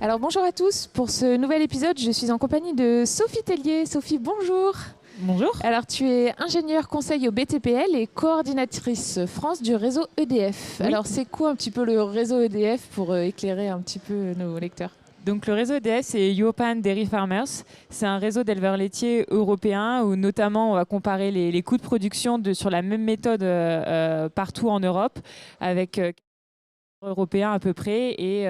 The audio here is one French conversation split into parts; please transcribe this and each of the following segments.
Alors bonjour à tous, pour ce nouvel épisode, je suis en compagnie de Sophie Tellier. Sophie, bonjour. Bonjour. Alors tu es ingénieure conseil au BTPL et coordinatrice France du réseau EDF. Oui. Alors c'est quoi un petit peu le réseau EDF pour éclairer un petit peu nos lecteurs? Donc le réseau EDF, c'est European Dairy Farmers. C'est un réseau d'éleveurs laitiers européens où notamment on va comparer les coûts de production sur la même méthode partout en Europe avec européens à peu près et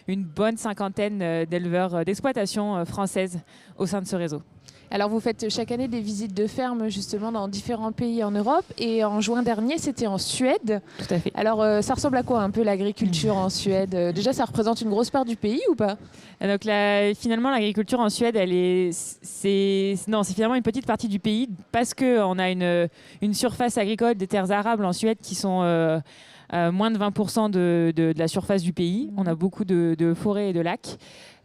une bonne cinquantaine d'éleveurs d'exploitation françaises au sein de ce réseau. Alors vous faites chaque année des visites de ferme justement dans différents pays en Europe et en juin dernier c'était en Suède. Tout à fait. Alors ça ressemble à quoi un peu l'agriculture en Suède? Déjà ça représente une grosse part du pays ou pas? Donc finalement l'agriculture en Suède c'est finalement une petite partie du pays parce qu'on a une surface agricole des terres arables en Suède qui sont moins de 20% de la surface du pays. On a beaucoup de forêts et de lacs.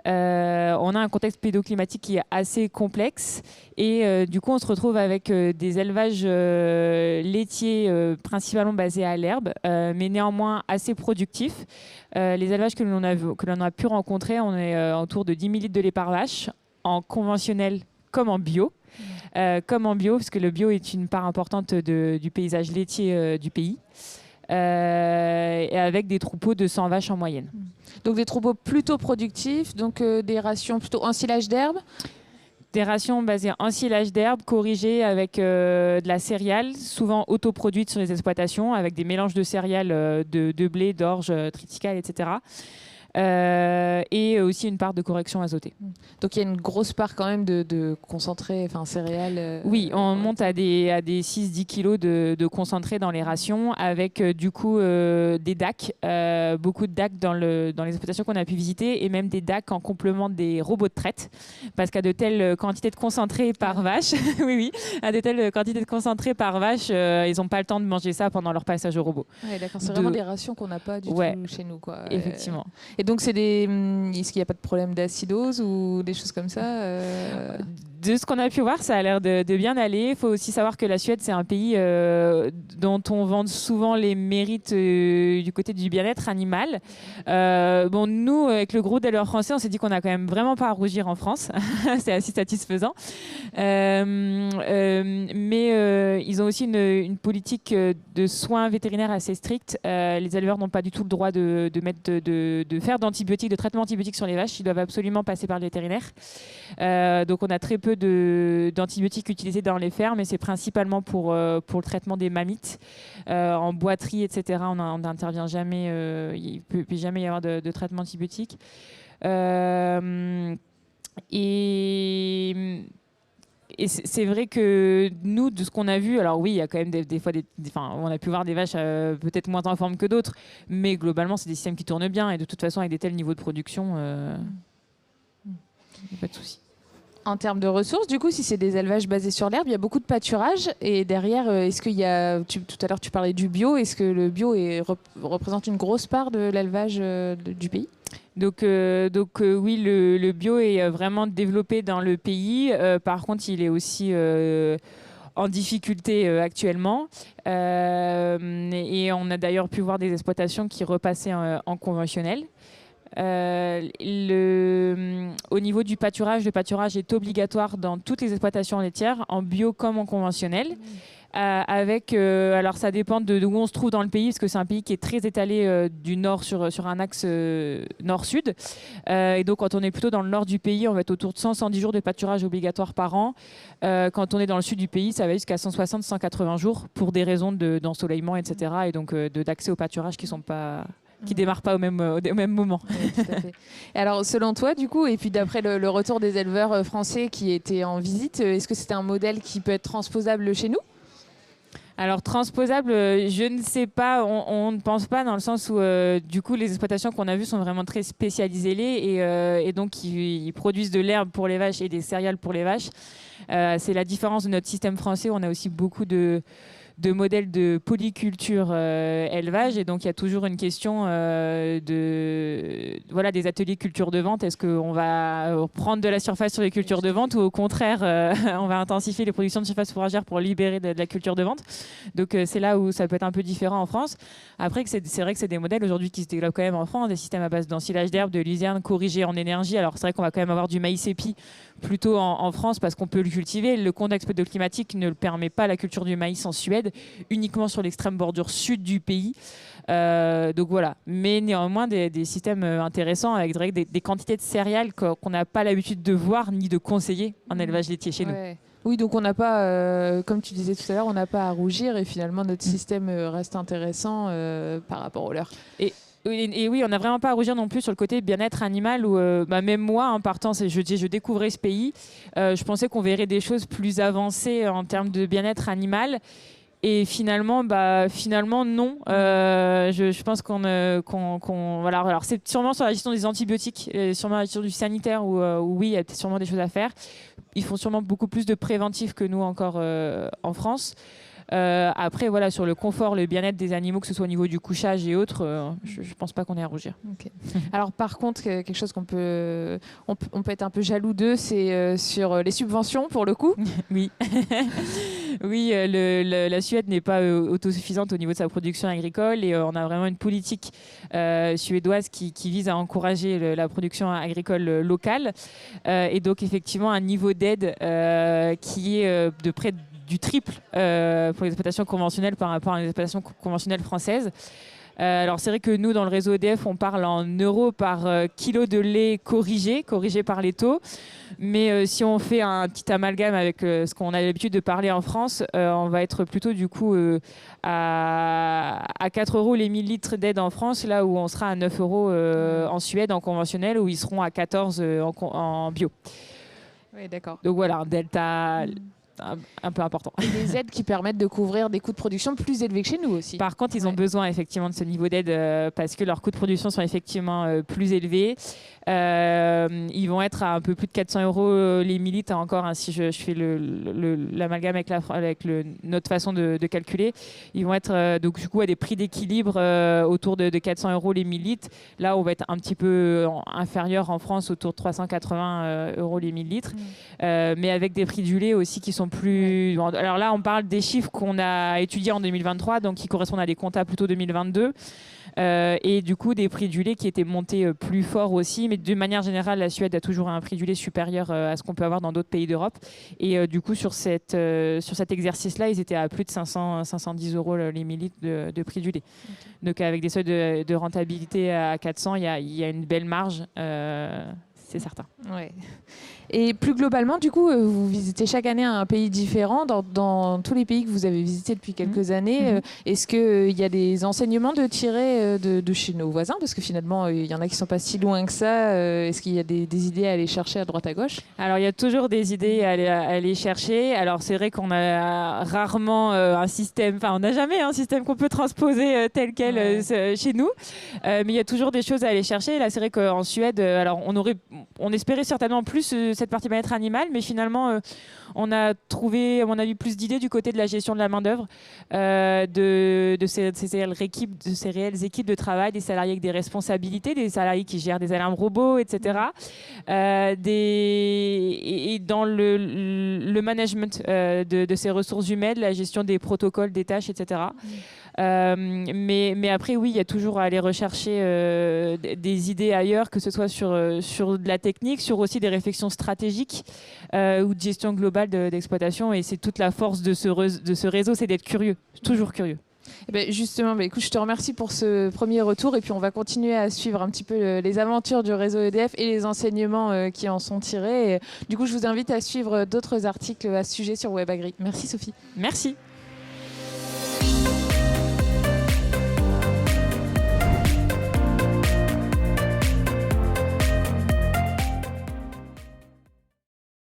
On a un contexte pédoclimatique qui est assez complexe et du coup on se retrouve avec des élevages laitiers principalement basés à l'herbe mais néanmoins assez productifs. Les élevages que l'on a pu rencontrer, on est autour de 10 000 litres de lait par vache en conventionnel comme en bio. Comme en bio, parce que le bio est une part importante du paysage laitier du pays. Et avec des troupeaux de 100 vaches en moyenne. Donc des troupeaux plutôt productifs, donc des rations plutôt ensilage d'herbe. Des rations basées en silage d'herbe, corrigées avec de la céréale, souvent autoproduite sur les exploitations, avec des mélanges de céréales, de blé, d'orge, triticale, etc. Et aussi une part de correction azotée. Donc il y a une grosse part quand même de concentré, enfin céréales. Oui, on monte à des 6-10 kilos de concentré dans les rations avec du coup des DAC, beaucoup de DAC dans les exploitations qu'on a pu visiter et même des DAC en complément des robots de traite parce qu'à de telles quantités de concentré par vache, oui, à de telles quantités de concentré par vache, ils n'ont pas le temps de manger ça pendant leur passage au robot. Ouais, d'accord, c'est vraiment des rations qu'on n'a pas du tout chez nous, quoi. Effectivement. Et donc, est-ce qu'il n'y a pas de problème d'acidose ou des choses comme ça De ce qu'on a pu voir, ça a l'air de bien aller. Il faut aussi savoir que la Suède, c'est un pays dont on vante souvent les mérites du côté du bien-être animal. Nous, avec le groupe d'éleveurs français, on s'est dit qu'on n'a quand même vraiment pas à rougir en France. C'est assez satisfaisant. Mais ils ont aussi une politique de soins vétérinaires assez stricte. Les éleveurs n'ont pas du tout le droit de faire d'antibiotiques, de traitement antibiotique sur les vaches. Ils doivent absolument passer par le vétérinaire. Donc on a très peu d'antibiotiques utilisés dans les fermes, et c'est principalement pour le traitement des mammites. En boiterie, etc., on n'intervient jamais, il ne peut jamais y avoir de traitement antibiotique. Et c'est vrai que nous, de ce qu'on a vu, alors oui, il y a quand même des fois, on a pu voir des vaches peut-être moins en forme que d'autres, mais globalement, c'est des systèmes qui tournent bien, et de toute façon, avec des tels niveaux de production, il n'y a pas de souci. En termes de ressources, du coup, si c'est des élevages basés sur l'herbe, il y a beaucoup de pâturage. Et derrière, est-ce qu'il y a, tout à l'heure, tu parlais du bio. Est-ce que le bio représente une grosse part de l'élevage du pays ? Donc oui, le bio est vraiment développé dans le pays. Par contre, il est aussi en difficulté actuellement. Et on a d'ailleurs pu voir des exploitations qui repassaient en conventionnel. Au niveau du pâturage, le pâturage est obligatoire dans toutes les exploitations laitières, en bio comme en conventionnel. Alors ça dépend de où on se trouve dans le pays, parce que c'est un pays qui est très étalé du nord sur un axe nord-sud. Et donc quand on est plutôt dans le nord du pays, on va être autour de 100-110 jours de pâturage obligatoire par an. Quand on est dans le sud du pays, ça va jusqu'à 160-180 jours pour des raisons d'ensoleillement, etc. Et donc d'accès au pâturage qui démarrent pas au même moment. Oui, tout à fait. Alors, selon toi, du coup, et puis d'après le retour des éleveurs français qui étaient en visite, est-ce que c'était un modèle qui peut être transposable chez nous ? Alors, transposable, je ne sais pas. On ne pense pas, dans le sens où, du coup, les exploitations qu'on a vues sont vraiment très spécialisées lait et donc ils produisent de l'herbe pour les vaches et des céréales pour les vaches. C'est la différence de notre système français. On a aussi beaucoup de de modèles de polyculture élevage. Et donc, il y a toujours une question des ateliers culture de vente. Est-ce qu'on va prendre de la surface sur les cultures de vente ou au contraire, on va intensifier les productions de surface fourragère pour libérer de la culture de vente? Donc, c'est là où ça peut être un peu différent en France. Après, c'est vrai que c'est des modèles aujourd'hui qui se développent quand même en France, des systèmes à base d'ensilage d'herbe, de luzerne corrigée en énergie. Alors, c'est vrai qu'on va quand même avoir du maïs épi plutôt en France parce qu'on peut le cultiver. Le contexte climatique ne le permet pas, la culture du maïs en Suède, uniquement sur l'extrême bordure sud du pays. Donc voilà, mais néanmoins des systèmes intéressants avec des quantités de céréales qu'on n'a pas l'habitude de voir ni de conseiller en élevage laitier chez nous. Oui, donc on n'a pas, comme tu disais tout à l'heure, on n'a pas à rougir et finalement notre système reste intéressant par rapport au leur. Et oui, on n'a vraiment pas à rougir non plus sur le côté bien-être animal où même moi, en partant, je découvrais ce pays, je pensais qu'on verrait des choses plus avancées en termes de bien-être animal. Et finalement, non. Je pense voilà. Alors c'est sûrement sur la gestion des antibiotiques, sûrement la gestion du sanitaire où oui, il y a sûrement des choses à faire. Ils font sûrement beaucoup plus de préventif que nous encore en France. Après, voilà, sur le confort, le bien-être des animaux, que ce soit au niveau du couchage et autres, je ne pense pas qu'on ait à rougir. Okay. Alors, par contre, quelque chose on peut être un peu jaloux d'eux, c'est sur les subventions, pour le coup. Oui. Oui, la Suède n'est pas autosuffisante au niveau de sa production agricole et on a vraiment une politique suédoise qui vise à encourager la production agricole locale. Et donc, effectivement, un niveau d'aide qui est de près du triple pour les exploitations conventionnelles par rapport à une exploitation conventionnelle française. Alors c'est vrai que nous, dans le réseau EDF, on parle en euros par kilo de lait corrigé par les taux. Mais si on fait un petit amalgame avec ce qu'on a l'habitude de parler en France, on va être plutôt du coup à 4 euros les 1000 litres d'aide en France, là où on sera à 9 euros en Suède en conventionnel, où ils seront à 14 en bio. Oui, d'accord. Donc voilà, un delta un peu important. Et des aides qui permettent de couvrir des coûts de production plus élevés que chez nous aussi. Par contre, ils ont besoin effectivement de ce niveau d'aide parce que leurs coûts de production sont effectivement plus élevés. Ils vont être à un peu plus de 400 euros les millilitres encore, hein, si je fais l'amalgame avec notre façon de calculer. Ils vont être donc du coup à des prix d'équilibre autour de 400 euros les millilitres. Là, on va être un petit peu inférieur en France, autour de 380 euros les millilitres. Mais avec des prix du lait aussi qui sont plus... Alors là, on parle des chiffres qu'on a étudiés en 2023, donc qui correspondent à des comptas plutôt 2022. Et du coup, des prix du lait qui étaient montés plus fort aussi. Mais de manière générale, la Suède a toujours un prix du lait supérieur à ce qu'on peut avoir dans d'autres pays d'Europe. Et du coup, sur cet exercice-là, ils étaient à plus de 510 euros les millilitres de prix du lait. Okay. Donc avec des seuils de rentabilité à 400, il y a une belle marge. C'est certain. Ouais. Et plus globalement, du coup, vous visitez chaque année un pays différent dans tous les pays que vous avez visités depuis quelques années. Est-ce qu'il y a des enseignements de tirer de chez nos voisins? Parce que finalement, il y en a qui ne sont pas si loin que ça. Est-ce qu'il y a des idées à aller chercher à droite à gauche? Alors, il y a toujours des idées à aller chercher. Alors, c'est vrai qu'on a rarement un système, enfin, on n'a jamais un système qu'on peut transposer tel quel chez nous. Mais il y a toujours des choses à aller chercher. Et là, c'est vrai qu'en Suède, alors, on espérait certainement plus cette partie bien-être animal, mais finalement, on a trouvé, à mon avis, plus d'idées du côté de la gestion de la main-d'œuvre, de ces réelles équipes de travail, des salariés avec des responsabilités, des salariés qui gèrent des alarmes robots, etc. Et dans le management de ces ressources humaines, la gestion des protocoles, des tâches, etc. Mais après, oui, il y a toujours à aller rechercher des idées ailleurs, que ce soit sur de la technique, sur aussi des réflexions stratégiques ou de gestion globale d'exploitation. Et c'est toute la force de ce réseau, c'est d'être curieux, toujours curieux. Eh ben justement, écoute, je te remercie pour ce premier retour et puis on va continuer à suivre un petit peu les aventures du réseau EDF et les enseignements qui en sont tirés. Et, du coup, je vous invite à suivre d'autres articles à ce sujet sur WebAgri. Merci Sophie. Merci.